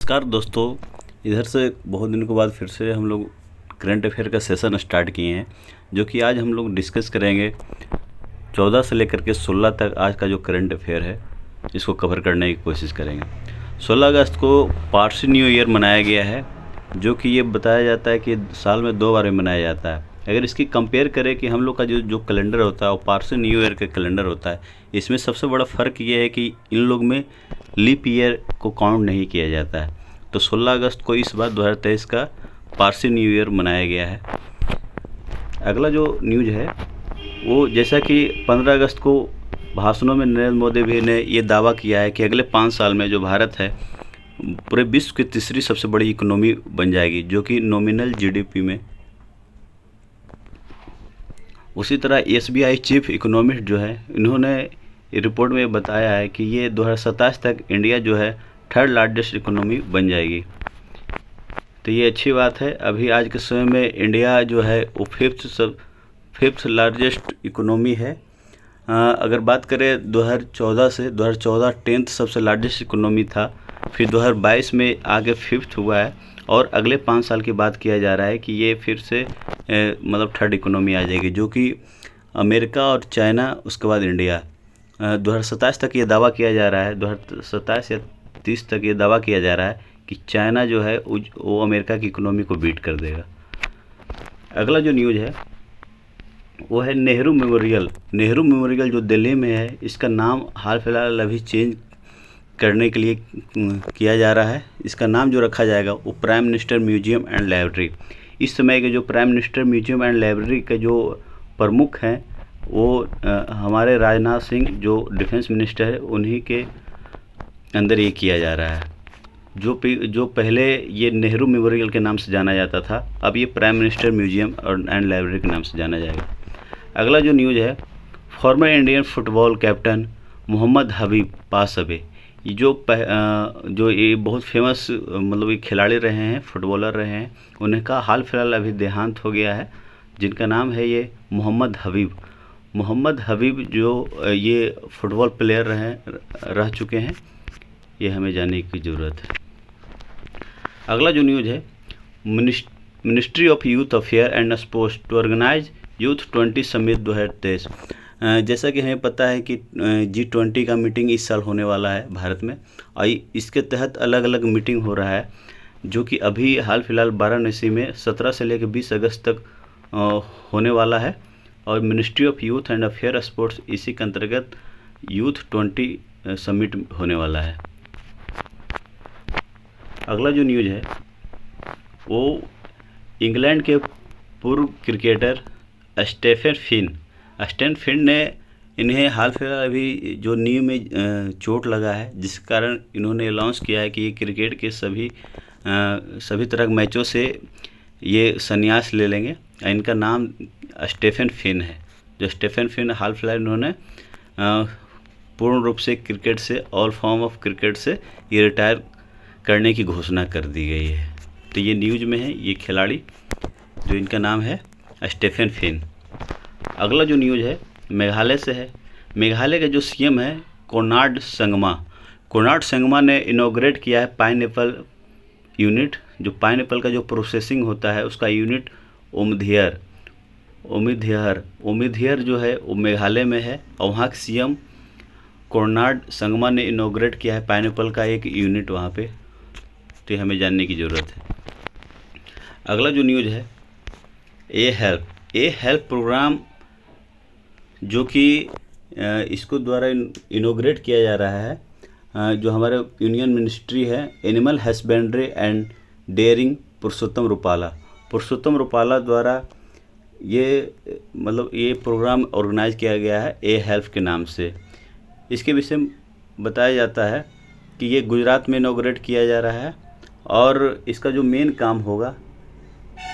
नमस्कार दोस्तों। इधर से बहुत दिनों के बाद फिर से हम लोग करंट अफेयर का सेशन स्टार्ट किए हैं, जो कि आज हम लोग डिस्कस करेंगे 14 से लेकर के 16 तक। आज का जो करंट अफेयर है इसको कवर करने की कोशिश करेंगे। 16 अगस्त को पारसी न्यू ईयर मनाया गया है, जो कि ये बताया जाता है कि साल में 2 बार मनाया जाता है। अगर इसकी कंपेयर करें कि हम लोग का जो जो कैलेंडर होता है वो पारसी न्यू ईयर का कैलेंडर होता है, इसमें सबसे बड़ा फ़र्क ये है कि इन लोग में लीप ईयर को काउंट नहीं किया जाता है। तो 16 अगस्त को इस बार 2023 का पारसी न्यू ईयर मनाया गया है। अगला जो न्यूज़ है वो जैसा कि 15 अगस्त को भाषणों में नरेंद्र मोदी भी ने ये दावा किया है कि अगले 5 साल में जो भारत है पूरे विश्व की तीसरी सबसे बड़ी इकोनॉमी बन जाएगी, जो कि नॉमिनल जीडीपी में। उसी तरह एसबीआई चीफ इकोनॉमिस्ट जो है, इन्होंने रिपोर्ट में बताया है कि ये 2027 तक इंडिया जो है 3rd लार्जेस्ट इकोनॉमी बन जाएगी। तो ये अच्छी बात है। अभी आज के समय में इंडिया जो है वो फिफ्थ लार्जेस्ट इकोनॉमी है। अगर बात करें 2014 से, 2014 10th सबसे लार्जेस्ट इकोनॉमी था, फिर 2022 में आगे 5th हुआ है, और अगले 5 साल की बात किया जा रहा है कि ये फिर से मतलब 3rd इकोनॉमी आ जाएगी, जो कि अमेरिका और चाइना, उसके बाद इंडिया। 2027 तक ये दावा किया जा रहा है, 2027 या 30 तक ये दावा किया जा रहा है कि चाइना जो है वो अमेरिका की इकोनॉमी को बीट कर देगा। अगला जो न्यूज़ है वो है नेहरू मेमोरियल। नेहरू मेमोरियल जो दिल्ली में है, इसका नाम हाल फिलहाल अभी चेंज करने के लिए किया जा रहा है। इसका नाम जो रखा जाएगा वो prime minister museum and library. इस समय के जो prime minister museum and library के जो प्रमुख हैं वो हमारे राजनाथ सिंह जो डिफेंस मिनिस्टर है, उन्हीं के अंदर ये किया जा रहा है। जो पहले ये नेहरू मेमोरियल के नाम से जाना जाता था, अब ये प्राइम मिनिस्टर म्यूजियम और एंड लाइब्रेरी के नाम से जाना जाएगा। अगला जो न्यूज़ है, former Indian football captain Mohammed Habib pass away. ये जो ये बहुत फेमस मतलब ये खिलाड़ी रहे हैं, फुटबॉलर रहे हैं, उनका हाल फिलहाल अभी देहांत हो गया है, जिनका नाम है ये मोहम्मद हबीब। मोहम्मद हबीब जो ये फुटबॉल प्लेयर रह चुके हैं, ये हमें जानने की ज़रूरत है। अगला जो न्यूज़ है, ministry of youth affair and sports to organise youth 20 summit 2023। जैसा कि हमें पता है कि G20 का मीटिंग इस साल होने वाला है भारत में, और इसके तहत अलग अलग मीटिंग हो रहा है, जो कि अभी हाल फिलहाल वाराणसी में 17 से लेकर 20 अगस्त तक होने वाला है। और ministry of youth and affair sports इसी के अंतर्गत यूथ 20 समिट होने वाला है। अगला जो न्यूज़ है वो इंग्लैंड के पूर्व क्रिकेटर स्टेफन फिन ने, इन्हें हाल फिलहाल अभी जो नी में चोट लगा है, जिस कारण इन्होंने अनाउंस किया है कि ये क्रिकेट के सभी तरह के मैचों से ये संन्यास ले लेंगे। इनका नाम स्टेफन फिन है। जो स्टेफन फिन हाल फिलहाल इन्होंने पूर्ण रूप से क्रिकेट से, ऑल फॉर्म ऑफ क्रिकेट से ये रिटायर करने की घोषणा कर दी गई है। तो ये न्यूज़ में है ये खिलाड़ी, जो इनका नाम है स्टेफन फिन। अगला जो न्यूज़ है मेघालय से है। मेघालय के जो सीएम है कोनार्ड संगमा ने इनॉग्रेट किया है पाइनएप्पल यूनिट। जो पाइनएप्पल का जो प्रोसेसिंग होता है उसका यूनिट ओमिधियर जो है वो मेघालय में है, और वहाँ के सीएम कोनार्ड संगमा ने इनॉग्रेट किया है पाइनएप्पल का एक यूनिट वहाँ पे। तो हमें जानने की ज़रूरत है। अगला जो न्यूज़ है ए हेल्प प्रोग्राम, जो कि इसको द्वारा इनॉग्रेट किया जा रहा है, जो हमारे यूनियन मिनिस्ट्री है animal husbandry and dairying Purushottam Rupala द्वारा ये मतलब ये प्रोग्राम ऑर्गेनाइज किया गया है ए हेल्प के नाम से। इसके विषय में बताया जाता है कि ये गुजरात में इनॉग्रेट किया जा रहा है, और इसका जो मेन काम होगा,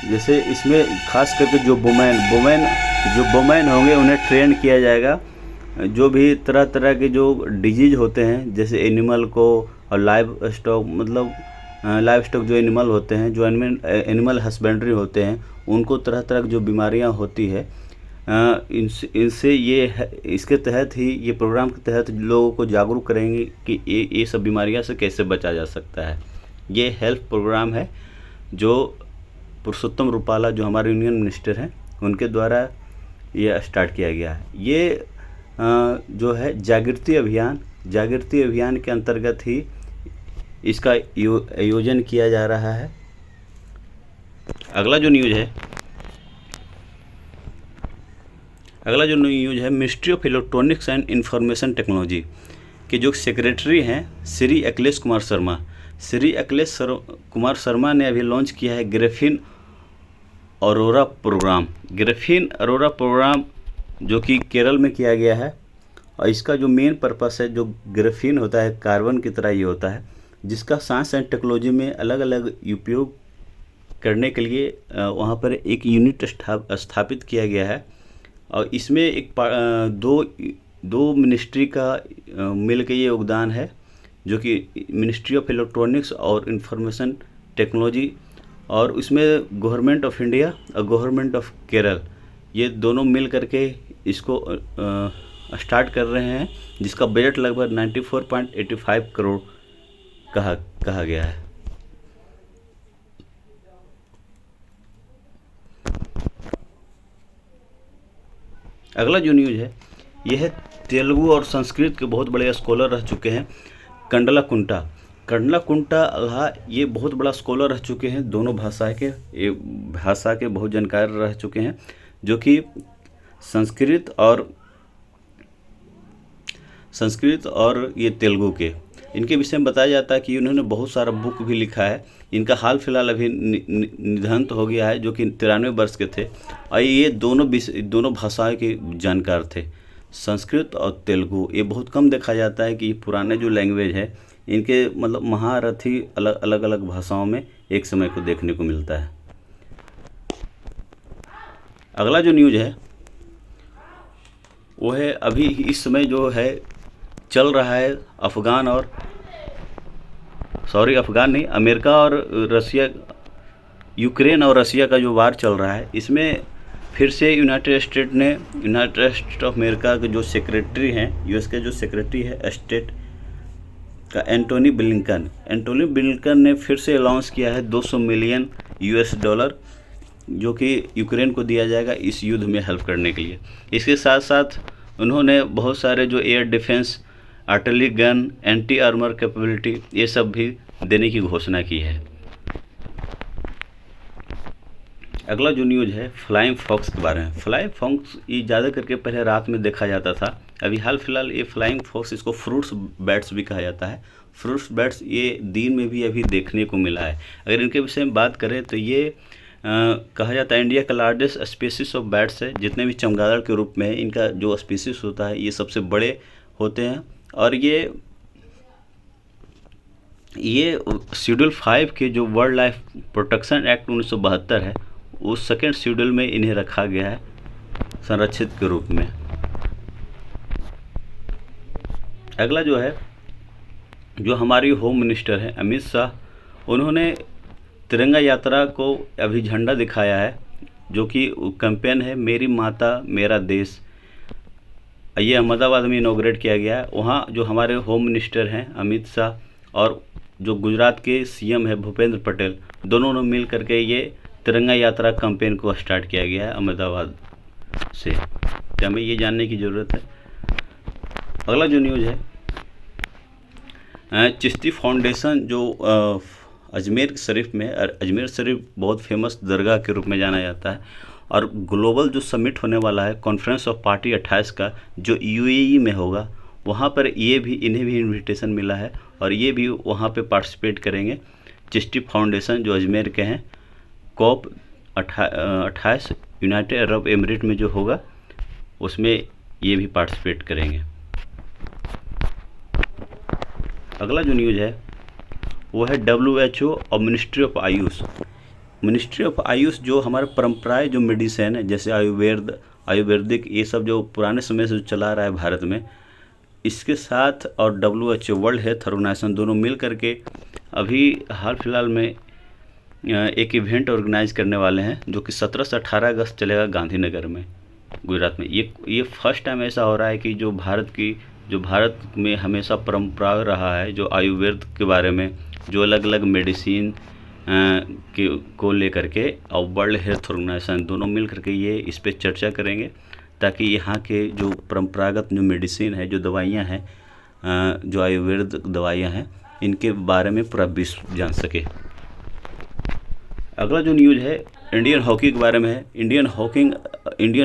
जैसे इसमें खास करके जो वुमेन होंगे उन्हें ट्रेन किया जाएगा। जो भी तरह तरह के जो डिजीज होते हैं, जैसे एनिमल को, और लाइव स्टॉक जो एनिमल होते हैं, जो एनिमल हस्बेंड्री होते हैं, उनको तरह तरह की जो बीमारियां होती है, इनसे इसके तहत ही, ये प्रोग्राम के तहत लोगों को जागरूक करेंगे कि ये सब बीमारियां से कैसे बचा जा सकता है। ये हेल्थ प्रोग्राम है जो पुरुषोत्तम रूपाला जो हमारे यूनियन मिनिस्टर हैं उनके द्वारा ये स्टार्ट किया गया है। ये जो है जागृति अभियान के अंतर्गत ही इसका आयोजन किया जा रहा है। अगला जो न्यूज़ है ministry of electronics and information technology के जो सेक्रेटरी हैं श्री अखिलेश कुमार शर्मा ने अभी लॉन्च किया है ग्रेफीन अरोरा प्रोग्राम जो कि केरल में किया गया है। और इसका जो मेन पर्पस है, जो ग्रेफीन होता है कार्बन की तरह ये होता है, जिसका साइंस एंड टेक्नोलॉजी में अलग अलग उपयोग करने के लिए वहाँ पर एक यूनिट स्थापित किया गया है। और इसमें एक दो मिनिस्ट्री का मिल के ये योगदान है, जो कि मिनिस्ट्री ऑफ इलेक्ट्रॉनिक्स और इंफॉर्मेशन टेक्नोलॉजी, और उसमें गवर्नमेंट ऑफ इंडिया और गवर्नमेंट ऑफ केरल ये दोनों मिल करके इसको स्टार्ट कर रहे हैं, जिसका बजट लगभग 94.85 करोड़ कहा गया है। अगला जो न्यूज़ है यह है तेलुगु और संस्कृत के बहुत बड़े स्कॉलर रह चुके हैं कंडला कुंटा ये बहुत बड़ा स्कॉलर रह चुके हैं, दोनों भाषा के बहुत जानकार रह चुके हैं, जो कि संस्कृत और ये तेलुगु के इनके विषय में बताया जाता है कि उन्होंने बहुत सारा बुक भी लिखा है। इनका हाल फिलहाल अभी निधन तो हो गया है, जो कि 93 वर्ष के थे। और ये दोनों भाषाओं के जानकार थे, संस्कृत और तेलुगु। ये बहुत कम देखा जाता है कि पुराने जो लैंग्वेज है इनके मतलब महारथी अलग अलग भाषाओं में एक समय को देखने को मिलता है। अगला जो न्यूज़ है वो है अभी इस समय जो है चल रहा है अमेरिका और रसिया, यूक्रेन और रसिया का जो वार चल रहा है, इसमें फिर से यूनाइटेड स्टेट ऑफ अमेरिका के जो सेक्रेटरी हैं, यूएस के जो सेक्रेटरी है स्टेट का एंटोनी ब्लिंकन ने फिर से अनाउंस किया है $200 मिलियन जो कि यूक्रेन को दिया जाएगा इस युद्ध में हेल्प करने के लिए। इसके साथ साथ उन्होंने बहुत सारे जो air defence, artillery gun, anti armour capability ये सब भी देने की घोषणा की है। अगला जो न्यूज़ है फ्लाइंग फॉक्स के बारे में। फ्लाइंग फॉक्स ये ज़्यादा करके पहले रात में देखा जाता था, अभी हाल फिलहाल ये फ्लाइंग फॉक्स, इसको फ्रूट्स बैट्स भी कहा जाता है। फ्रूट्स बैट्स ये दिन में भी अभी देखने को मिला है। अगर इनके विषय में बात करें तो ये कहा जाता है इंडिया का लार्जेस्ट स्पीसीज ऑफ बैट्स है। जितने भी चमगादड़ के रूप में है, इनका जो स्पीसीज होता है ये सबसे बड़े होते हैं। और ये शेड्यूल 5 के जो वर्ल्ड लाइफ प्रोटेक्शन एक्ट 1972 है, उस सेकेंड शेड्यूल में इन्हें रखा गया है संरक्षित के रूप में। अगला जो है, जो हमारी होम मिनिस्टर हैं अमित शाह, उन्होंने तिरंगा यात्रा को अभी झंडा दिखाया है, जो कि कैंपेन है मेरी माता मेरा देश। ये अहमदाबाद में इनॉग्रेट किया गया है। वहाँ जो हमारे होम मिनिस्टर हैं अमित शाह और जो गुजरात के सीएम है भूपेंद्र पटेल, दोनों ने मिल करके ये तिरंगा यात्रा कैंपेन को स्टार्ट किया गया है अहमदाबाद से। तो हमें ये जानने की ज़रूरत है। अगला जो न्यूज़ है, चिश्ती फाउंडेशन जो अजमेर शरीफ में, अजमेर शरीफ बहुत फेमस दरगाह के रूप में जाना जाता है, और ग्लोबल जो समिट होने वाला है कॉन्फ्रेंस ऑफ पार्टी 28 का, जो यूएई में होगा, वहाँ पर इन्हें भी इनविटेशन मिला है और ये भी वहाँ पे पार्टिसिपेट करेंगे। चिश्ती फाउंडेशन जो अजमेर के हैं, COP 28 यूनाइटेड अरब एमिरेट में जो होगा उसमें ये भी पार्टिसिपेट करेंगे। अगला जो न्यूज़ है वो है WHO और मिनिस्ट्री ऑफ आयुष जो हमारे परंपराएं जो मेडिसिन है, जैसे आयुर्वेदिक, ये सब जो पुराने समय से चला रहा है भारत में, इसके साथ और WHO वर्ल्ड हेल्थ ऑर्गेनाइजेशन दोनों मिल करके अभी हाल फिलहाल में एक इवेंट ऑर्गेनाइज करने वाले हैं, जो कि 17 से 18 अगस्त चलेगा गांधीनगर में, गुजरात में। ये फर्स्ट टाइम ऐसा हो रहा है कि जो भारत में हमेशा परंपरा रहा है, जो आयुर्वेद के बारे में जो अलग अलग मेडिसिन को लेकर के और वर्ल्ड हेल्थ ऑर्गेनाइजेशन दोनों मिल करके ये इस पे चर्चा करेंगे, ताकि यहाँ के जो परंपरागत जो मेडिसिन है, जो दवाइयाँ हैं, जो आयुर्वेद दवाइयाँ हैं, इनके बारे में पूरा विश्व जान सके। अगला जो न्यूज़ है इंडियन हॉकी के बारे में है। इंडियन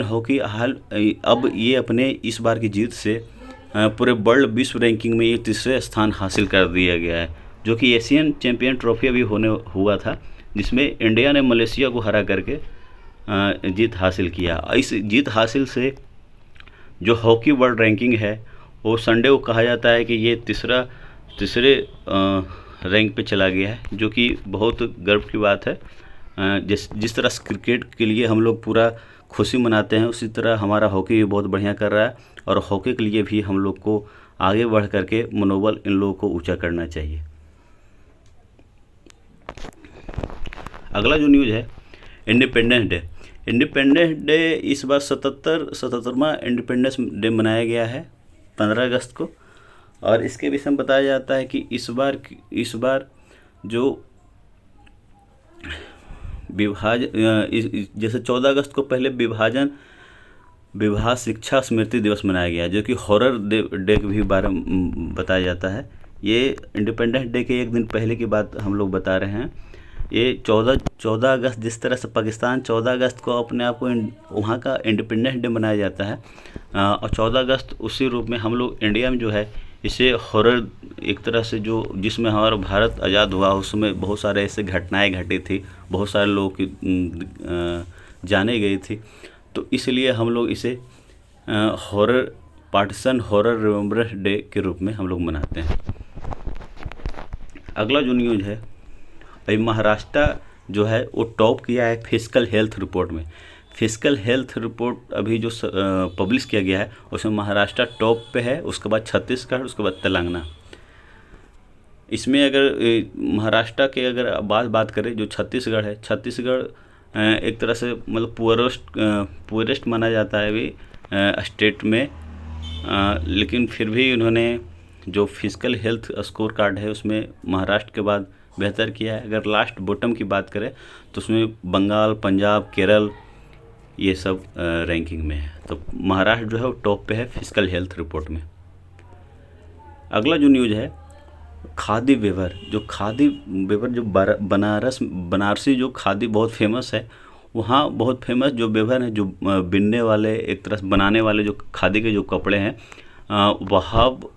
हॉकी अब ये अपने इस बार की जीत से पूरे वर्ल्ड विश्व रैंकिंग में ये तीसरे स्थान हासिल कर दिया गया है, जो कि एशियन चैंपियन ट्रॉफी अभी हुआ था, जिसमें इंडिया ने मलेशिया को हरा करके जीत हासिल किया। इस जीत हासिल से जो हॉकी वर्ल्ड रैंकिंग है वो संडे को कहा जाता है कि ये तीसरे रैंक पे चला गया है, जो कि बहुत गर्व की बात है। जिस तरह क्रिकेट के लिए हम लोग पूरा खुशी मनाते हैं, उसी तरह हमारा हॉकी भी बहुत बढ़िया कर रहा है, और हॉकी के लिए भी हम लोग को आगे बढ़ करके मनोबल इन लोगों को ऊंचा करना चाहिए। अगला जो न्यूज़ है इंडिपेंडेंस डे इस बार 77वां इंडिपेंडेंस डे मनाया गया है 15 अगस्त को, और इसके विषय में बताया जाता है कि इस बार जो जैसे 14 अगस्त को पहले विभाग शिक्षा स्मृति दिवस मनाया गया, जो कि हॉरर डे के भी बारे में बताया जाता है। ये इंडिपेंडेंस डे के एक दिन पहले की बात हम लोग बता रहे हैं। ये 14 अगस्त, जिस तरह से पाकिस्तान 14 अगस्त को अपने आप को वहाँ का इंडिपेंडेंस डे मनाया जाता है, और 14 अगस्त उसी रूप में हम लोग इंडिया में जो है इसे हॉरर, एक तरह से जिसमें हमारा भारत आज़ाद हुआ उसमें बहुत सारे ऐसे घटनाएं घटी थी, बहुत सारे लोगों की जाने गई थी, तो इसलिए हम लोग इसे हॉरर रिमेम्बरेंस डे के रूप में हम लोग मनाते हैं। अगला जो न्यूज़ है, अभी महाराष्ट्र जो है वो टॉप किया है फिजिकल हेल्थ रिपोर्ट में। फिजिकल हेल्थ रिपोर्ट अभी जो पब्लिश किया गया है उसमें महाराष्ट्र टॉप पे है, उसके बाद छत्तीसगढ़, उसके बाद तेलंगाना। इसमें अगर महाराष्ट्र के अगर बात करें, जो छत्तीसगढ़ है, छत्तीसगढ़ एक तरह से मतलब पुअरेस्ट माना जाता है अभी स्टेट में, लेकिन फिर भी उन्होंने जो फिजिकल हेल्थ स्कोर कार्ड है उसमें महाराष्ट्र के बाद बेहतर किया है। अगर लास्ट बॉटम की बात करें तो उसमें बंगाल, पंजाब, केरल ये सब रैंकिंग में है, तो महाराष्ट्र जो है वो टॉप पे है फिजिकल हेल्थ रिपोर्ट में। अगला जो न्यूज़ है खादी वेवर जो बनारसी जो खादी बहुत फेमस है, वहाँ बहुत फेमस जो वेवर है, जो बिनने वाले, एक तरह से बनाने वाले जो खादी के जो कपड़े हैं, वहाब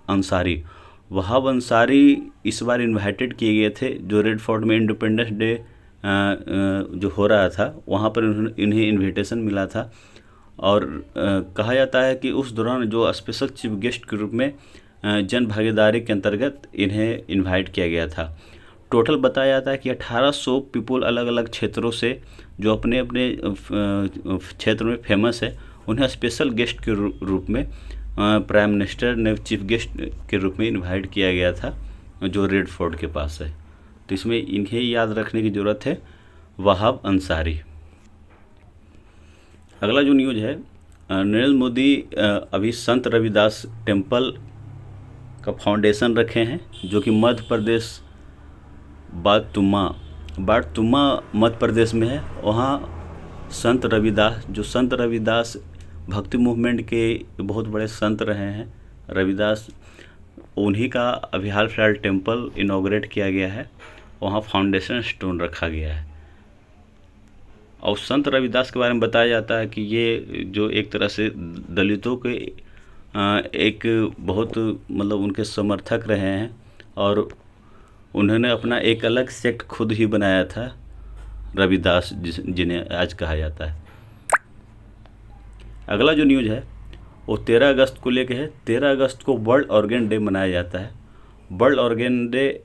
अंसारी इस बार इनवाइटेड किए गए थे। जो रेड फोर्ट में इंडिपेंडेंस डे जो हो रहा था वहाँ पर इन्हें इनविटेशन मिला था, और कहा जाता है कि उस दौरान जो स्पेशल चीफ गेस्ट के रूप में जन भागीदारी के अंतर्गत इन्हें इनवाइट किया गया था। टोटल बताया जाता है कि 1800 पीपल अलग अलग क्षेत्रों से जो अपने अपने क्षेत्र में फेमस है, उन्हें स्पेशल गेस्ट के रूप में प्राइम मिनिस्टर ने चीफ गेस्ट के रूप में इनवाइट किया गया था, जो रेड फोर्ट के पास है। तो इसमें इन्हें याद रखने की ज़रूरत है, वहाब अंसारी। अगला जो न्यूज़ है, नरेंद्र मोदी अभी संत रविदास टेम्पल का फाउंडेशन रखे हैं, जो कि मध्य प्रदेश बागतुम्मा मध्य प्रदेश में है। वहाँ संत रविदास भक्ति मूवमेंट के बहुत बड़े संत रहे हैं, रविदास, उन्हीं का अभी हाल फिलहाल टेम्पल इनॉग्रेट किया गया है, वहाँ फाउंडेशन स्टोन रखा गया है। और संत रविदास के बारे में बताया जाता है कि ये जो एक तरह से दलितों के एक बहुत मतलब उनके समर्थक रहे हैं, और उन्होंने अपना एक अलग सेक्ट खुद ही बनाया था, रविदास जिन्हें आज कहा जाता है। अगला जो न्यूज़ है वो 13 अगस्त को लेके है। 13 अगस्त को वर्ल्ड ऑर्गेन डे मनाया जाता है। वर्ल्ड ऑर्गेन डे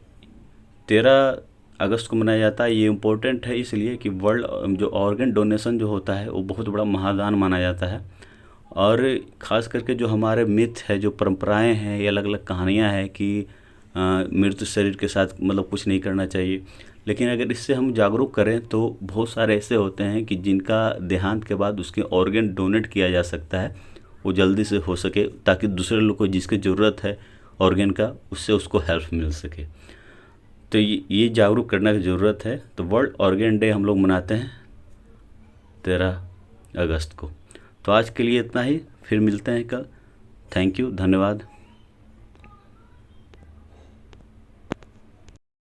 13 अगस्त को मनाया जाता है। ये इम्पोर्टेंट है इसलिए कि वर्ल्ड जो ऑर्गन डोनेशन जो होता है वो बहुत बड़ा महादान माना जाता है, और ख़ास करके जो हमारे मिथ है, जो परंपराएं हैं, ये अलग अलग कहानियां हैं कि मृत शरीर के साथ मतलब कुछ नहीं करना चाहिए, लेकिन अगर इससे हम जागरूक करें तो बहुत सारे ऐसे होते हैं कि जिनका देहांत के बाद उसके ऑर्गन डोनेट किया जा सकता है, वो जल्दी से हो सके, ताकि दूसरे लोग को जिसकी ज़रूरत है ऑर्गन का, उससे उसको हेल्प मिल सके। तो ये जागरूक करने की ज़रूरत है। तो वर्ल्ड ऑर्गेन डे हम लोग मनाते हैं 13 अगस्त को। तो आज के लिए इतना ही, फिर मिलते हैं कल। थैंक यू, धन्यवाद।